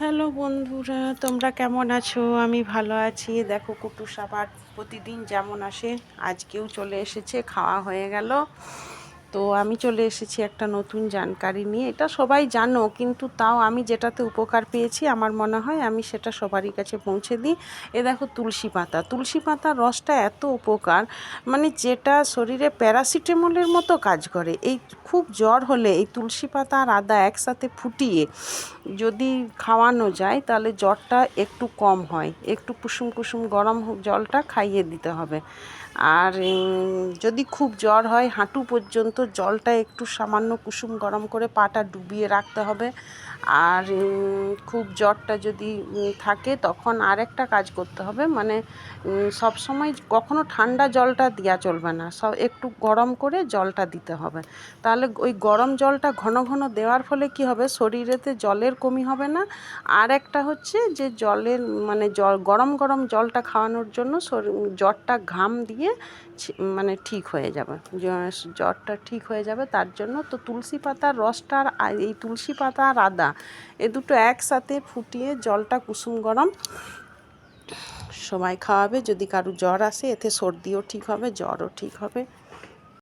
Hello বন্ধুরা, তোমরা কেমন আছো? আমি ভালো আছি। দেখো কুটুস আবার প্রতিদিন যেমন আসে আজকেও চলে এসেছে, খাওয়া হয়ে গেল। তো আমি চলে এসেছি একটা নতুন জানকারি নিয়ে। এটা সবাই জানো, কিন্তু তাও আমি যেটাতে উপকার পেয়েছি আমার মনে হয় আমি সেটা সবারই কাছে পৌঁছে দিই। এ দেখো তুলসী পাতা, তুলসী পাতার রসটা এত উপকার, মানে যেটা শরীরে প্যারাসিটামলের মতো কাজ করে। এই খুব জ্বর হলে এই তুলসী পাতা আর আদা একসাথে ফুটিয়ে যদি খাওয়ানো যায় তাহলে জ্বরটা একটু কম হয়। একটু কুসুম কুসুম গরম জলটা খাইয়ে দিতে হবে। আর যদি খুব জ্বর হয় হাঁটু পর্যন্ত জলটা একটু সামান্য কুসুম গরম করে পাটা ডুবিয়ে রাখতে হবে। আর খুব জ্বরটা যদি থাকে তখন আরেকটা কাজ করতে হবে, মানে সব সময় কখনো ঠান্ডা জলটা দেওয়া চলবে না, সব একটু গরম করে জলটা দিতে হবে। তাহলে ওই গরম জলটা ঘন ঘন দেওয়ার ফলে কি হবে, শরীরেতে জলের কমি হবে না। আর একটা হচ্ছে যে জলের মানে জল গরম গরম জলটা খাওয়ানোর জন্য জ্বরটা ঘাম দিয়ে মানে ঠিক হয়ে যাবে, জ্বরটা ঠিক হয়ে যাবে। তার জন্য তো তুলসী পাতার রসটা আর এই তুলসী পাতা আর আদা এ দুটো একসাথে ফুটিয়ে জলটা কুসুম গরম সবাই খাওয়াবে। যদি কারো জ্বর আসে এতে সর্দিও ঠিক হবে, জ্বরও ঠিক হবে।